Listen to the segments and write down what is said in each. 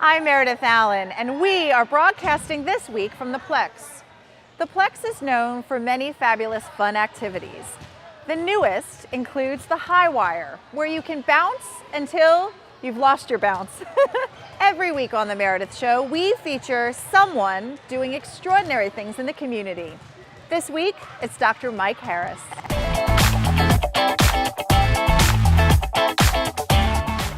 I'm Meredith Allen, and we are broadcasting this week from the Plex. The Plex is known for many fabulous fun activities. The newest includes the high wire, where you can bounce until you've lost your bounce. Every week on The Meredith Show, we feature someone doing extraordinary things in the community. This week, it's Dr. Mike Harris.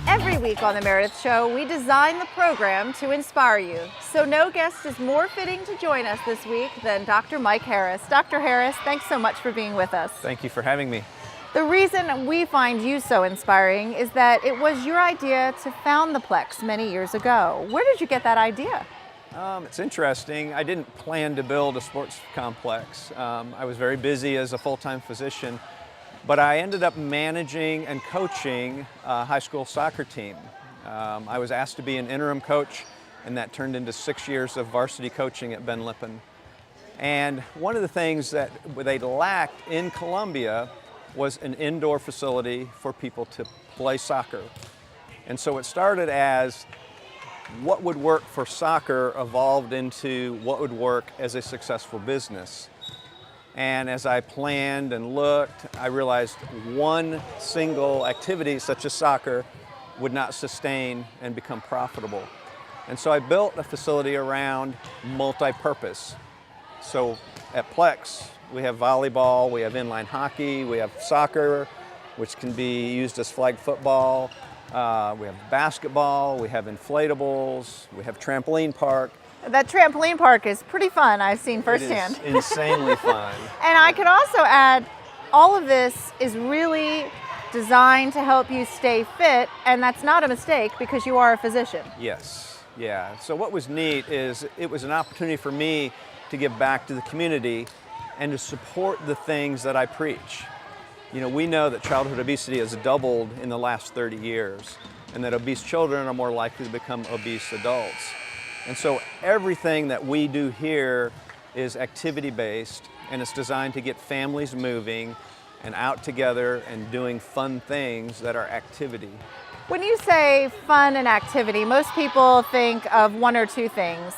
Every week on The Meredith Show, we design the program to inspire you. So no guest is more fitting to join us this week than Dr. Mike Harris. Dr. Harris, thanks so much for being with us. Thank you for having me. The reason we find you so inspiring is that it was your idea to found the Plex many years ago. Where did you get that idea? It's interesting. I didn't plan to build a sports complex. I was very busy as a full-time physician, but I ended up managing and coaching a high school soccer team. I was asked to be an interim coach, and that turned into 6 years of varsity coaching at Ben Lippen. And one of the things that they lacked in Columbia was an indoor facility for people to play soccer. And so it started as what would work for soccer evolved into what would work as a successful business. And as I planned and looked, I realized one single activity such as soccer would not sustain and become profitable. And so I built a facility around multi-purpose. So at Plex, we have volleyball, we have inline hockey, we have soccer, which can be used as flag football. We have basketball, we have inflatables, we have trampoline park. That trampoline park is pretty fun, I've seen firsthand. It is insanely fun. And I could also add, all of this is really designed to help you stay fit, and that's not a mistake because you are a physician. Yes, yeah. So what was neat is it was an opportunity for me to give back to the community and to support the things that I preach. You know, we know that childhood obesity has doubled in the last 30 years, and that obese children are more likely to become obese adults. And so everything that we do here is activity-based, and it's designed to get families moving and out together and doing fun things that are activity. When you say fun and activity, most people think of one or two things.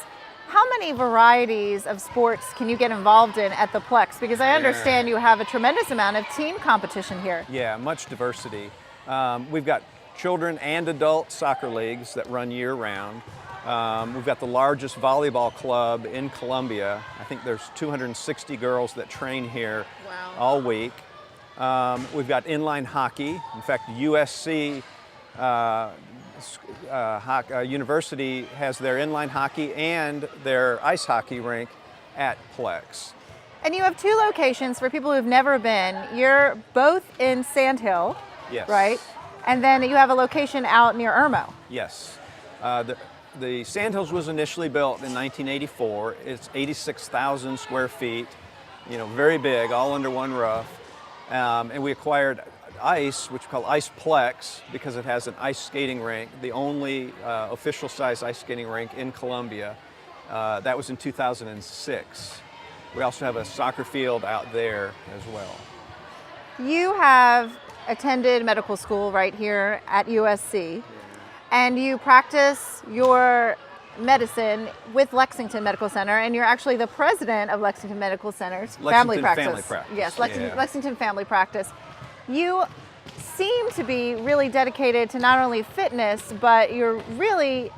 How many varieties of sports can you get involved in at the Plex? Because I understand you have a tremendous amount of team competition here. Yeah, much diversity. We've got children and adult soccer leagues that run year-round. We've got the largest volleyball club in Columbia. I think there's 260 girls that train here all week. We've got inline hockey. In fact, USC University has their inline hockey and their ice hockey rink at Plex. And you have two locations for people who've never been. You're both in Sand Hill, yes, right? And then you have a location out near Irmo. Yes. The Sand Hills was initially built in 1984. It's 86,000 square feet, you know, very big, all under one roof. And we acquired ice, which we call Ice Plex, because it has an ice skating rink, the only official size ice skating rink in Columbia. That was in 2006. We also have a soccer field out there as well. You have attended medical school right here at USC. And you practice your medicine with Lexington Medical Center, and you're actually the president of Lexington Medical Center's Family Practice. Yes, Lexington Family Practice. You seem to be really dedicated to not only fitness, but you're really,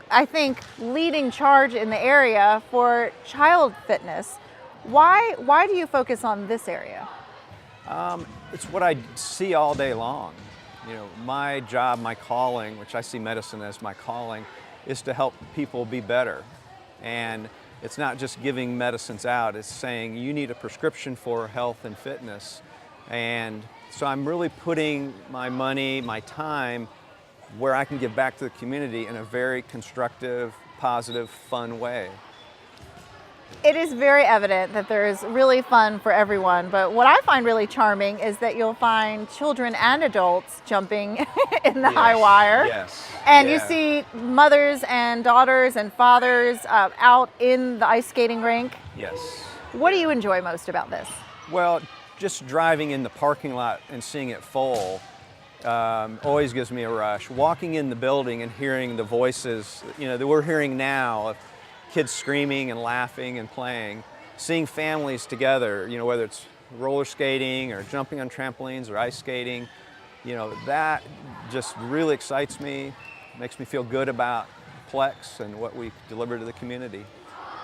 I think, leading charge in the area for child fitness. Why do you focus on this area? It's what I see all day long. You know, my job, my calling, which I see medicine as my calling, is to help people be better. And it's not just giving medicines out, it's saying you need a prescription for health and fitness. And so I'm really putting my money, my time, where I can give back to the community in a very constructive, positive, fun way. It is very evident that there's really fun for everyone, but what I find really charming is that you'll find children and adults jumping in the high wire. Yes. And you see mothers and daughters and fathers out in the ice skating rink. Yes. What do you enjoy most about this? Well, just driving in the parking lot and seeing it full always gives me a rush. Walking in the building and hearing the voices, that we're hearing now of kids screaming and laughing and playing, seeing families together, whether it's roller skating or jumping on trampolines or ice skating, that just really excites me, makes me feel good about Plex and what we deliver to the community.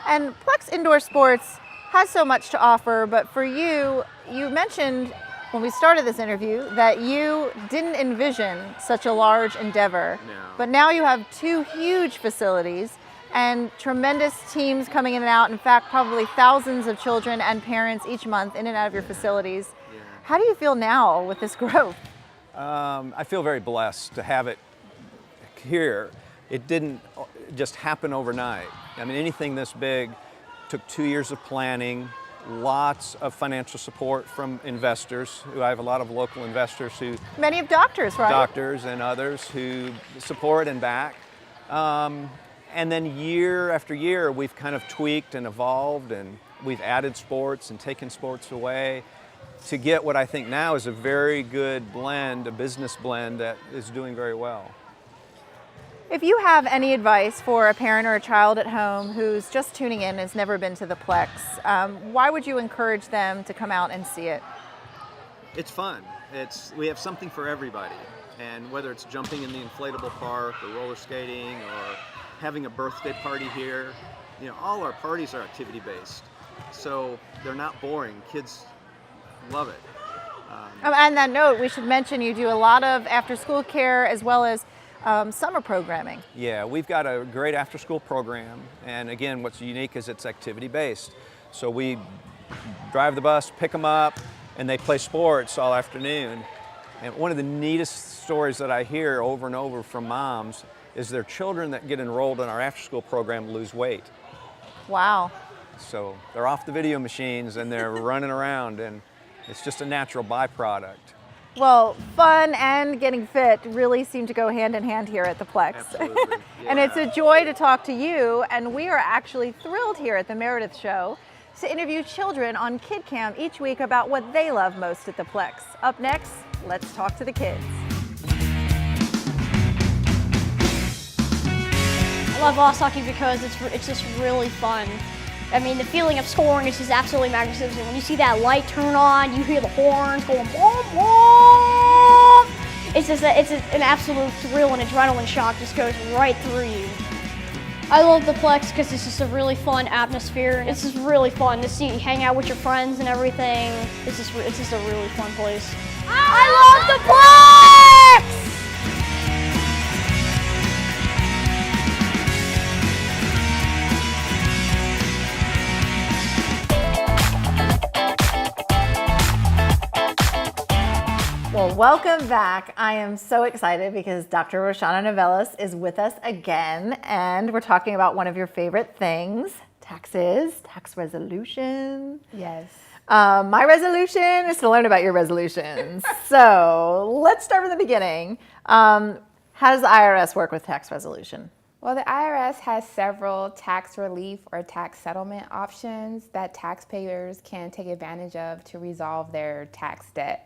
And Plex Indoor Sports has so much to offer, but for you, you mentioned when we started this interview that you didn't envision such a large endeavor, No. but now you have 2 huge facilities and tremendous teams coming in and out. In fact, probably thousands of children and parents each month in and out of your facilities. Yeah. How do you feel now with this growth? I feel very blessed to have it here. It didn't just happen overnight. I mean, anything this big took 2 years of planning, lots of financial support from investors. I have a lot of local investors who... Many of doctors, right? Doctors and others who support and back. And then year after year, we've kind of tweaked and evolved, and we've added sports and taken sports away to get what I think now is a very good blend, a business blend that is doing very well. If you have any advice for a parent or a child at home who's just tuning in, has never been to the Plex, why would you encourage them to come out and see it? It's fun. We have something for everybody. And whether it's jumping in the inflatable park or roller skating or having a birthday party here, all our parties are activity based. So they're not boring. Kids love it. On that note, we should mention you do a lot of after-school care as well as summer programming. Yeah, we've got a great after-school program, and again, what's unique is it's activity-based. So we drive the bus, pick them up, and they play sports all afternoon. And one of the neatest stories that I hear over and over from moms is their children that get enrolled in our after-school program lose weight. Wow. So they're off the video machines and they're running around, and it's just a natural byproduct. Well, fun and getting fit really seem to go hand in hand here at the Plex. Absolutely. Yeah. And it's a joy to talk to you, and we are actually thrilled here at the Meredith Show to interview children on Kid Cam each week about what they love most at the Plex. Up next, let's talk to the kids. I love ice hockey because it's just really fun. I mean, the feeling of scoring is just absolutely magnificent. When you see that light turn on, you hear the horns going boom, boom. It's an absolute thrill and adrenaline shock just goes right through you. I love the Plex because it's just a really fun atmosphere. It's just really fun to see, hang out with your friends and everything. It's just a really fun place. I love the Plex! Well, welcome back. I am so excited because Dr. Roshana Novellis is with us again, and we're talking about one of your favorite things, taxes, tax resolution. Yes. My resolution is to learn about your resolutions. So let's start from the beginning. How does the IRS work with tax resolution? Well, the IRS has several tax relief or tax settlement options that taxpayers can take advantage of to resolve their tax debt.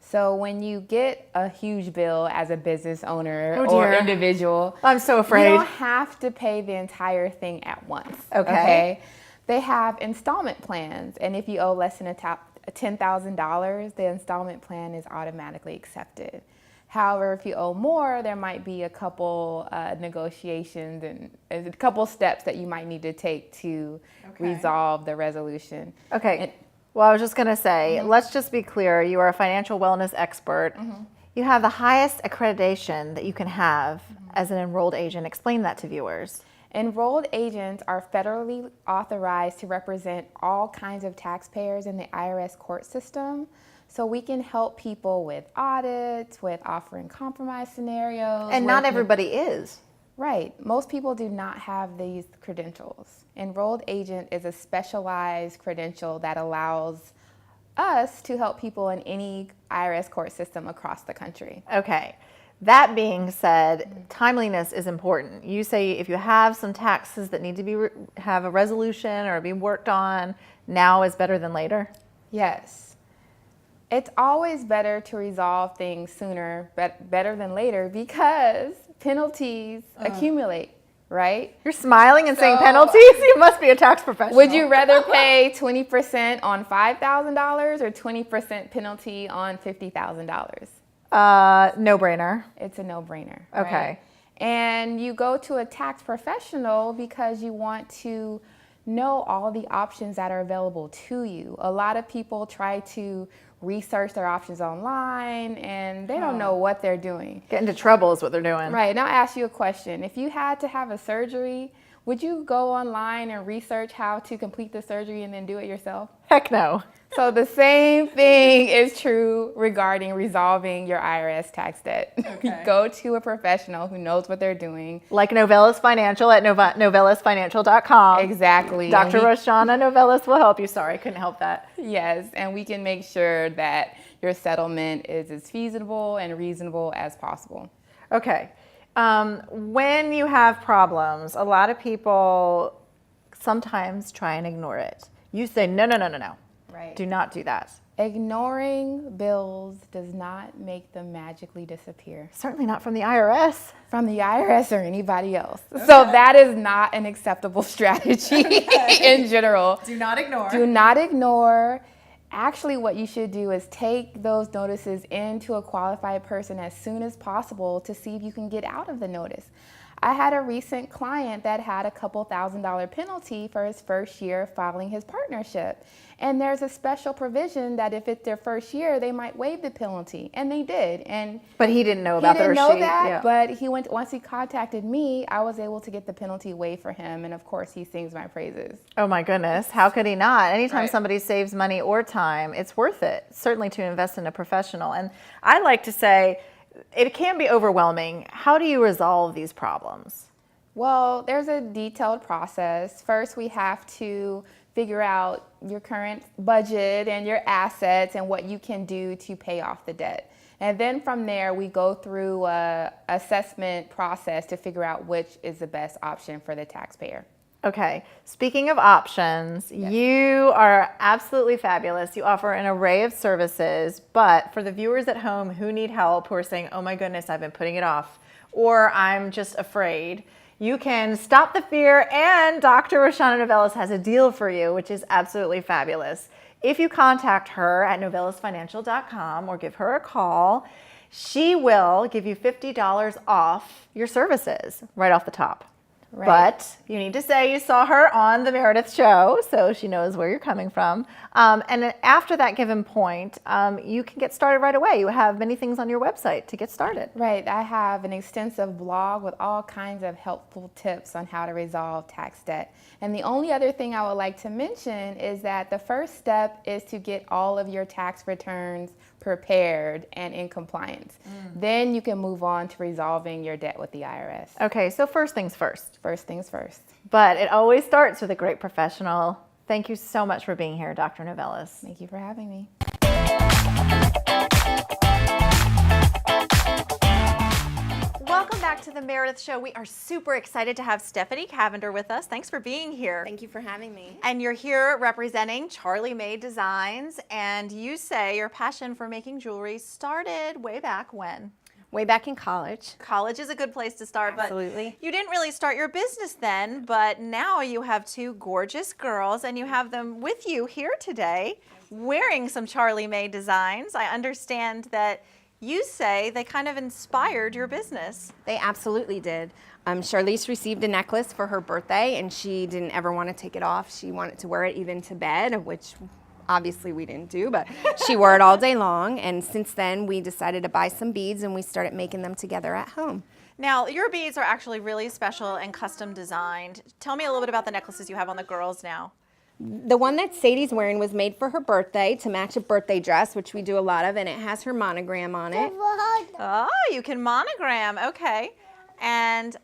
So when you get a huge bill as a business owner or individual, I'm so afraid. You don't have to pay the entire thing at once. Okay. They have installment plans, and if you owe less than $10,000, the installment plan is automatically accepted. However, if you owe more, there might be a couple negotiations and a couple steps that you might need to take to resolve the resolution. Okay. Well, I was just going to say, let's just be clear. You are a financial wellness expert. You have the highest accreditation that you can have as an enrolled agent. Explain that to viewers. Enrolled agents are federally authorized to represent all kinds of taxpayers in the IRS court system. So we can help people with audits, with offering compromise scenarios. And not everybody is. Right. Most people do not have these credentials. Enrolled agent is a specialized credential that allows us to help people in any IRS court system across the country. Okay. That being said, timeliness is important. You say if you have some taxes that need to have a resolution or be worked on, now is better than later? Yes. It's always better to resolve things sooner, better than later, because penalties accumulate, right? You're smiling and saying penalties? You must be a tax professional. Would you rather pay 20% on $5,000 or 20% penalty on $50,000? No-brainer. It's a no-brainer. Okay. Right? And you go to a tax professional because you want to know all the options that are available to you. A lot of people try to research their options online and they don't know what they're doing. Get into trouble is what they're doing. Right. Now I'll ask you a question. If you had to have a surgery, would you go online and research how to complete the surgery and then do it yourself? Heck no. So the same thing is true regarding resolving your IRS tax debt. Okay. Go to a professional who knows what they're doing. Like Novellus Financial at novellusfinancial.com. Exactly. Dr. Roshana Novellus will help you. Sorry, I couldn't help that. Yes, and we can make sure that your settlement is as feasible and reasonable as possible. Okay. When you have problems, a lot of people sometimes try and ignore it. You say, no. Right. Do not do that. Ignoring bills does not make them magically disappear Certainly not from the IRS. from the IRS or anybody else. Okay. So that is not an acceptable strategy in general. Do not ignore. Do not ignore. Actually, what you should do is take those notices into a qualified person as soon as possible to see if you can get out of the notice. I had a recent client that had a couple $1,000 penalty for his first year filing his partnership. And there's a special provision that if it's their first year, they might waive the penalty. And they did. But he didn't know about the receipt. He didn't know that, but once he contacted me, I was able to get the penalty waived for him. And of course, he sings my praises. Oh my goodness, how could he not? Anytime Right. somebody saves money or time, it's worth it, certainly to invest in a professional. And I like to say, it can be overwhelming. How do you resolve these problems? Well, there's a detailed process. First, we have to figure out your current budget and your assets and what you can do to pay off the debt. And then from there, we go through an assessment process to figure out which is the best option for the taxpayer. Okay, speaking of options, Yes. You are absolutely fabulous. You offer an array of services, but for the viewers at home who need help, who are saying, oh my goodness, I've been putting it off, or I'm just afraid, you can stop the fear, and Dr. Roshana Novellus has a deal for you, which is absolutely fabulous. If you contact her at novellusfinancial.com or give her a call, she will give you $50 off your services right off the top. Right. But you need to say you saw her on the Meredith show, so she knows where you're coming from. And then after that given point, you can get started right away. You have many things on your website to get started. Right. I have an extensive blog with all kinds of helpful tips on how to resolve tax debt. And the only other thing I would like to mention is that the first step is to get all of your tax returns prepared and in compliance. Then you can move on to resolving your debt with the IRS. Okay, so first things first. First things first. But it always starts with a great professional. Thank you so much for being here, Dr. Novellus. Thank you for having me. Welcome back to the Meredith Show. We are super excited to have Stephanie Cavender with us. Thanks for being here. Thank you for having me. And you're here representing Charlie Mae Designs, and you say your passion for making jewelry started way back when? Way back in college. College is a good place to start, Absolutely. but you didn't really start your business then, but now you have two gorgeous girls and you have them with you here today wearing some Charlie Mae Designs. I understand that you say they kind of inspired your business. They absolutely did. Charlize received a necklace for her birthday and she didn't ever want to take it off. She wanted to wear it even to bed, which obviously we didn't do, but she wore it all day long. And since then we decided to buy some beads and we started making them together at home. Now, your beads are actually really special and custom designed. Tell me a little bit about the necklaces you have on the girls now. The one that Sadie's wearing was made for her birthday to match a birthday dress, which we do a lot of, and it has her monogram on it. Oh, you can monogram, okay. And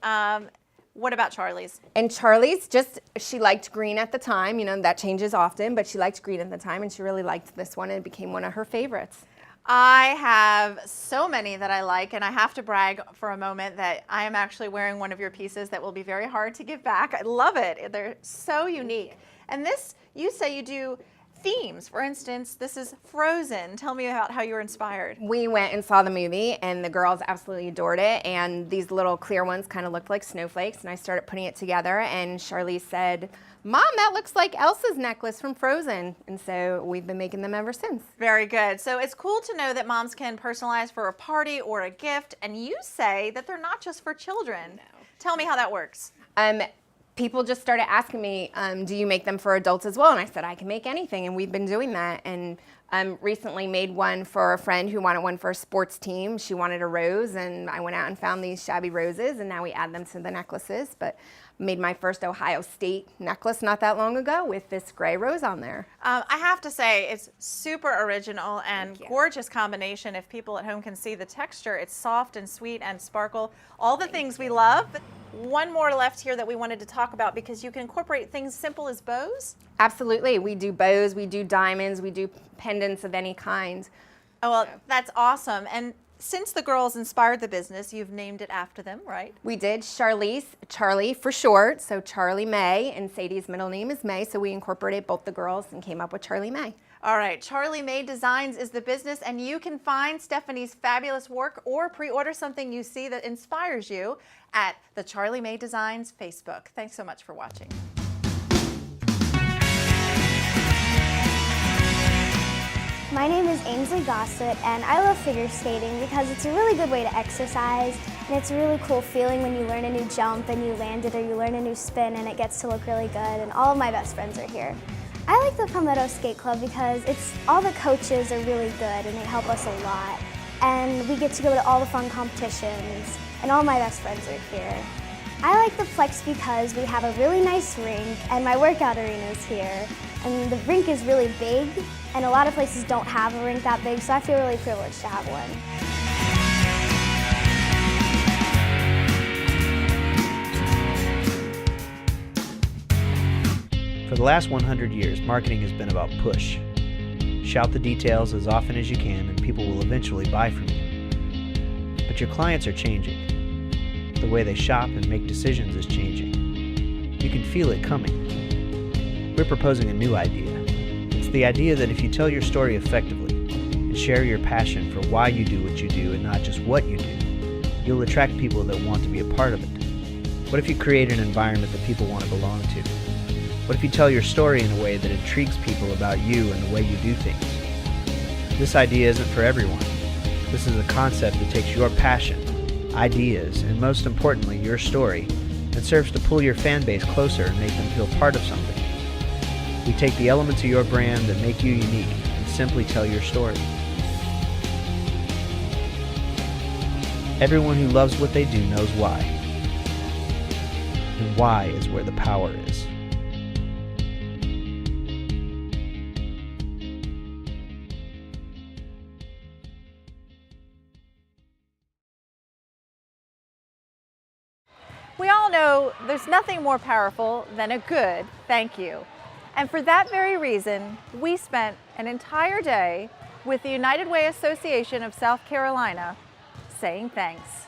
what about Charlie's? And Charlie's she liked green at the time, that changes often, but she liked green at the time and she really liked this one and it became one of her favorites. I have so many that I like, and I have to brag for a moment that I am actually wearing one of your pieces that will be very hard to give back. I love it. They're so unique. And this, you say you do themes. For instance, this is Frozen. Tell me about how you were inspired. We went and saw the movie, and the girls absolutely adored it, and these little clear ones kind of looked like snowflakes, and I started putting it together, and Charlize said, Mom, that looks like Elsa's necklace from Frozen, and so we've been making them ever since. Very good. So it's cool to know that moms can personalize for a party or a gift, and you say that they're not just for children. No. Tell me how that works. People just started asking me, do you make them for adults as well? And I said, I can make anything, and we've been doing that. And recently made one for a friend who wanted one for a sports team. She wanted a rose, and I went out and found these shabby roses, and now we add them to the necklaces. But made my first Ohio State necklace not that long ago with this gray rose on there. I have to say, it's super original and Thank you. gorgeous combination. If people at home can see the texture, it's soft and sweet and sparkle. All the things we love. One more left here that we wanted to talk about, because you can incorporate things simple as bows. Absolutely. We do bows, we do diamonds, we do pendants of any kind. Oh, well, that's awesome. And since the girls inspired the business, you've named it after them, right? We did. Charlize, Charlie for short, so Charlie May, and Sadie's middle name is May, so we incorporated both the girls and came up with Charlie May. All right, Charlie May Designs is the business, and you can find Stephanie's fabulous work or pre-order something you see that inspires you at the Charlie May Designs Facebook. Thanks so much for watching. My name is Allison Gossett, and I love figure skating because it's a really good way to exercise, and it's a really cool feeling when you learn a new jump and you land it, or you learn a new spin and it gets to look really good, and all of my best friends are here. I like the Palmetto Skate Club because all the coaches are really good and they help us a lot, and we get to go to all the fun competitions, and all my best friends are here. I like the Plex because we have a really nice rink, and my workout arena is here, and the rink is really big, and a lot of places don't have a rink that big, so I feel really privileged to have one. For the last 100 years, marketing has been about push. Shout the details as often as you can and people will eventually buy from you. But your clients are changing. The way they shop and make decisions is changing. You can feel it coming. We're proposing a new idea. It's the idea that if you tell your story effectively and share your passion for why you do what you do and not just what you do, you'll attract people that want to be a part of it. What if you create an environment that people want to belong to? What if you tell your story in a way that intrigues people about you and the way you do things? This idea isn't for everyone. This is a concept that takes your passion, ideas, and most importantly, your story, and serves to pull your fan base closer and make them feel part of something. We take the elements of your brand that make you unique and simply tell your story. Everyone who loves what they do knows why. And why is where the power is. We all know there's nothing more powerful than a good thank you. And for that very reason, we spent an entire day with the United Way Association of South Carolina saying thanks.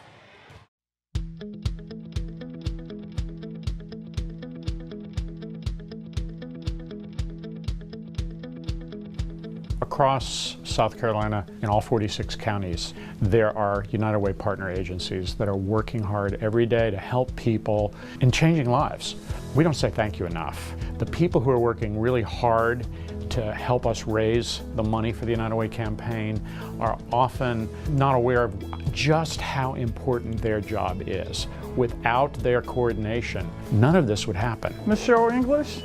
Across South Carolina, in all 46 counties, there are United Way partner agencies that are working hard every day to help people in changing lives. We don't say thank you enough. The people who are working really hard to help us raise the money for the United Way campaign are often not aware of just how important their job is. Without their coordination, none of this would happen. Ms. Cheryl English,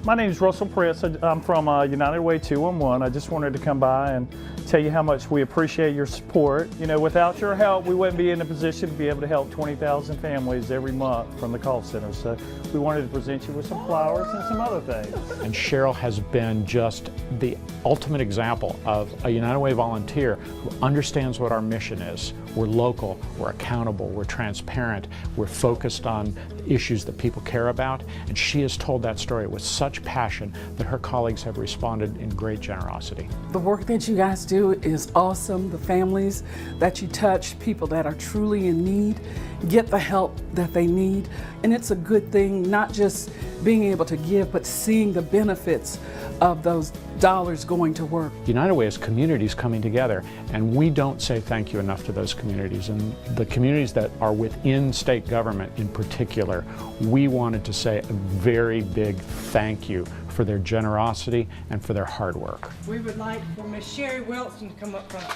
my name is Russell Press. I'm from United Way 211. I just wanted to come by and tell you how much we appreciate your support. You know, without your help, we wouldn't be in a position to be able to help 20,000 families every month from the call center. So we wanted to present you with some flowers and some other things. And Cheryl has been just the ultimate example of a United Way volunteer who understands what our mission is. We're local, we're accountable, we're transparent, we're focused on issues that people care about, and she has told that story with such passion that her colleagues have responded in great generosity. The work that you guys do is awesome. The families that you touch, people that are truly in need, get the help that they need. And it's a good thing, not just being able to give, but seeing the benefits of those dollars going to work. United Way is communities coming together, and we don't say thank you enough to those communities. And the communities that are within state government in particular, we wanted to say a very big thank you for their generosity and for their hard work. We would like for Miss Sherry Wilson to come up front.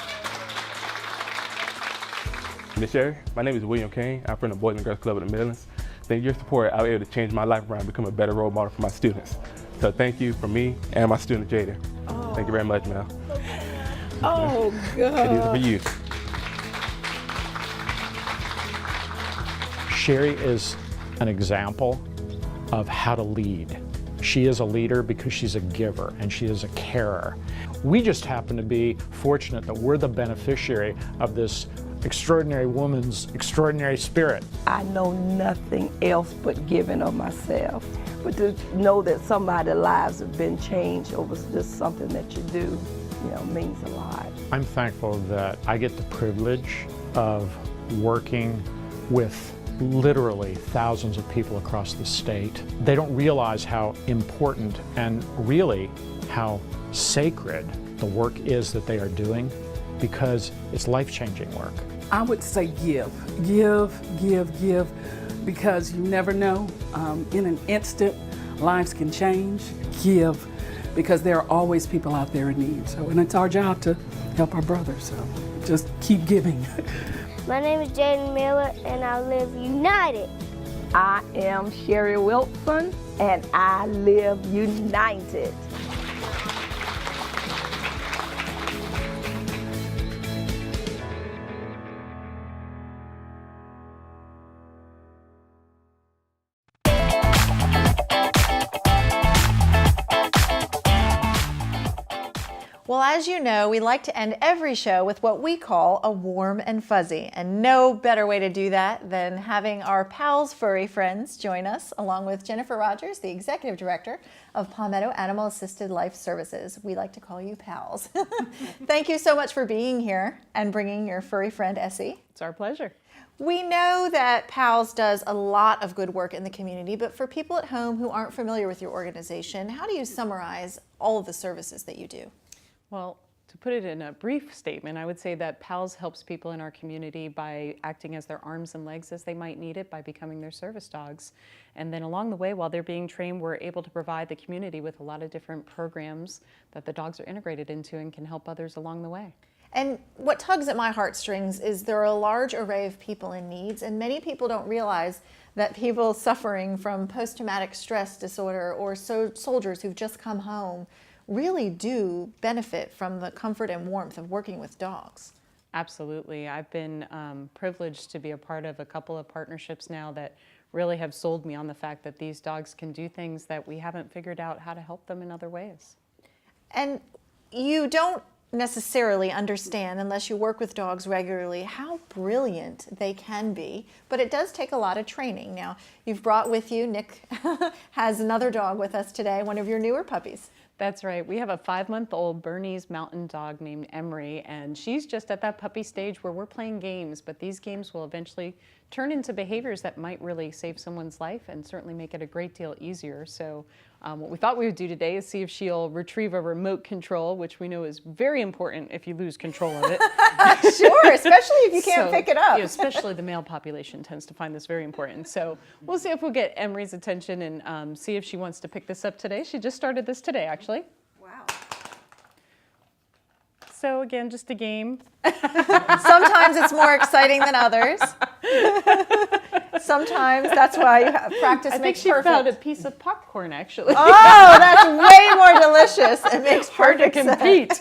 Miss Sherry, my name is William Kane. I'm from the Boys and Girls Club of the Midlands. Thank your support, I was able to change my life around and become a better role model for my students. So thank you from me and my student Jada. Oh. Thank you very much, Mel. Oh, God. And these are for you. Sherry is an example of how to lead. She is a leader because she's a giver and she is a carer. We just happen to be fortunate that we're the beneficiary of this extraordinary woman's extraordinary spirit. I know nothing else but giving of myself. But to know that somebody's lives have been changed over just something that you do, means a lot. I'm thankful that I get the privilege of working with literally thousands of people across the state. They don't realize how important and really how sacred the work is that they are doing, because it's life-changing work. I would say give, because you never know. In an instant, lives can change. Give, because there are always people out there in need. So, and it's our job to help our brothers. So, just keep giving. My name is Jaden Miller, and I live united. I am Sherry Wilson, and I live united. Well, as you know, we like to end every show with what we call a warm and fuzzy. And no better way to do that than having our pals furry friends join us, along with Jennifer Rogers, the Executive Director of Palmetto Animal Assisted Life Services. We like to call you pals. Thank you so much for being here and bringing your furry friend, Essie. It's our pleasure. We know that PALS does a lot of good work in the community, but for people at home who aren't familiar with your organization, how do you summarize all of the services that you do? Well, to put it in a brief statement, I would say that PALS helps people in our community by acting as their arms and legs as they might need it, by becoming their service dogs. And then along the way, while they're being trained, we're able to provide the community with a lot of different programs that the dogs are integrated into and can help others along the way. And what tugs at my heartstrings is there are a large array of people in needs, and many people don't realize that people suffering from post-traumatic stress disorder or soldiers who've just come home really do benefit from the comfort and warmth of working with dogs. Absolutely. I've been privileged to be a part of a couple of partnerships now that really have sold me on the fact that these dogs can do things that we haven't figured out how to help them in other ways. And you don't necessarily understand, unless you work with dogs regularly, how brilliant they can be, but it does take a lot of training. Now, you've brought with you, Nick has another dog with us today, one of your newer puppies. That's right. We have a 5-month-old Bernese mountain dog named Emery, and she's just at that puppy stage where we're playing games, but these games will eventually turn into behaviors that might really save someone's life and certainly make it a great deal easier. So what we thought we would do today is see if she'll retrieve a remote control, which we know is very important if you lose control of it. Sure, especially if you can't pick it up. Yeah, especially the male population tends to find this very important. So we'll see if we'll get Emery's attention and see if she wants to pick this up today. She just started this today, actually. Wow. So again, just a game. Sometimes it's more exciting than others. Sometimes that's why practice makes perfect. I think she found a piece of popcorn, actually. Oh, that's way more delicious. It makes hard to perfect compete.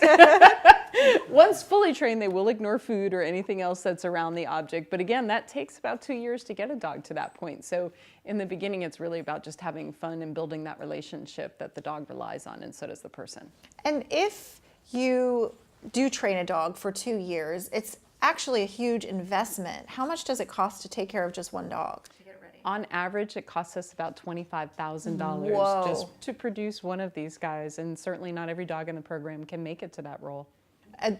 Once fully trained, they will ignore food or anything else that's around the object. But again, that takes about 2 years to get a dog to that point. So in the beginning, it's really about just having fun and building that relationship that the dog relies on, and so does the person. And if you do train a dog for 2 years, it's actually a huge investment. How much does it cost to take care of just one dog? To get it ready? On average, it costs us about $25,000 Whoa. just to produce one of these guys, and certainly not every dog in the program can make it to that role.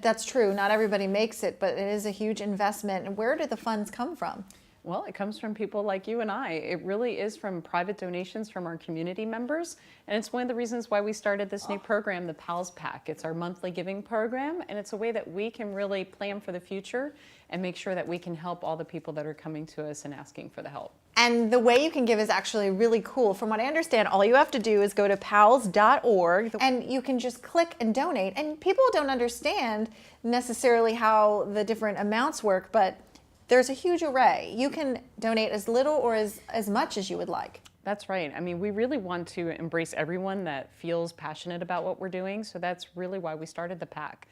That's true. Not everybody makes it, but it is a huge investment. And where do the funds come from? Well, it comes from people like you and I. It really is from private donations from our community members. And it's one of the reasons why we started this new program, the PALS Pack. It's our monthly giving program, and it's a way that we can really plan for the future and make sure that we can help all the people that are coming to us and asking for the help. And the way you can give is actually really cool. From what I understand, all you have to do is go to pals.org and you can just click and donate. And people don't understand necessarily how the different amounts work, but there's a huge array. You can donate as little or as much as you would like. That's right. I mean, we really want to embrace everyone that feels passionate about what we're doing, so that's really why we started the pack.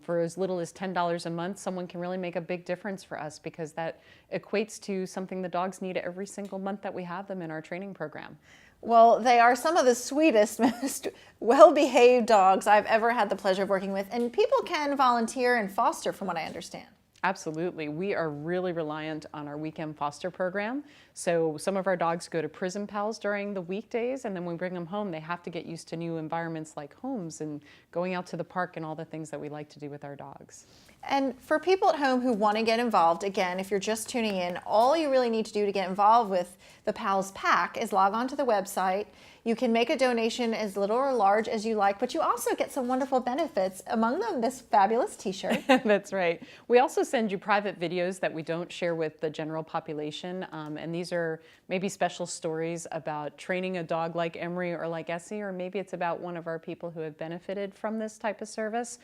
For as little as $10 a month, someone can really make a big difference for us because that equates to something the dogs need every single month that we have them in our training program. Well, they are some of the sweetest, most well-behaved dogs I've ever had the pleasure of working with, and people can volunteer and foster from what I understand. Absolutely. We are really reliant on our weekend foster program. So some of our dogs go to prison pals during the weekdays, and then when we bring them home, they have to get used to new environments like homes and going out to the park and all the things that we like to do with our dogs. And for people at home who want to get involved, again, if you're just tuning in, all you really need to do to get involved with the PALS Pack is log on to the website. You can make a donation as little or large as you like, but you also get some wonderful benefits, among them this fabulous t-shirt. That's right. We also send you private videos that we don't share with the general population, and these are maybe special stories about training a dog like Emery or like Essie, or maybe it's about one of our people who have benefited from this type of service.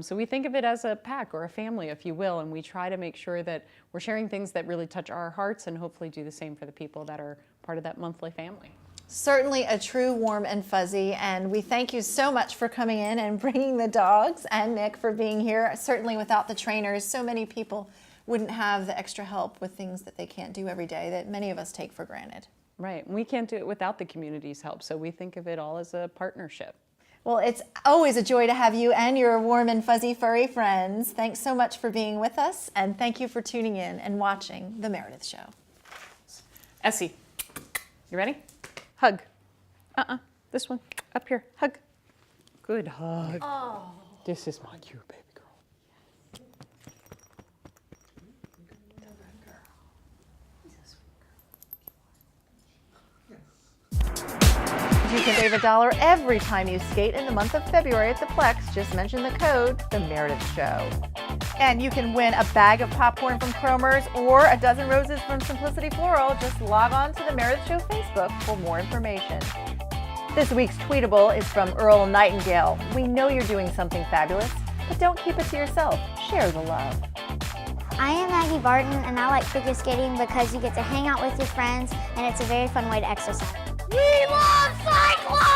So we think of it as a pack or a family, if you will, and we try to make sure that we're sharing things that really touch our hearts and hopefully do the same for the people that are part of that monthly family. Certainly a true warm and fuzzy, and we thank you so much for coming in and bringing the dogs, and Nick for being here. Certainly without the trainers, so many people wouldn't have the extra help with things that they can't do every day that many of us take for granted. Right, and we can't do it without the community's help, so we think of it all as a partnership. Well, it's always a joy to have you and your warm and fuzzy furry friends. Thanks so much for being with us, and thank you for tuning in and watching The Meredith Show. Essie, you ready? Hug. This one. Up here. Hug. Good hug. Oh. This is my cute baby girl. You can save $1 every time you skate in the month of February at the Plex. Just mention the code, The Meredith Show. And you can win a bag of popcorn from Cromer's or a dozen roses from Simplicity Floral. Just log on to the Meredith Show Facebook for more information. This week's tweetable is from Earl Nightingale. We know you're doing something fabulous, but don't keep it to yourself. Share the love. I am Maggie Barton, and I like figure skating because you get to hang out with your friends, and it's a very fun way to exercise. We love cycling!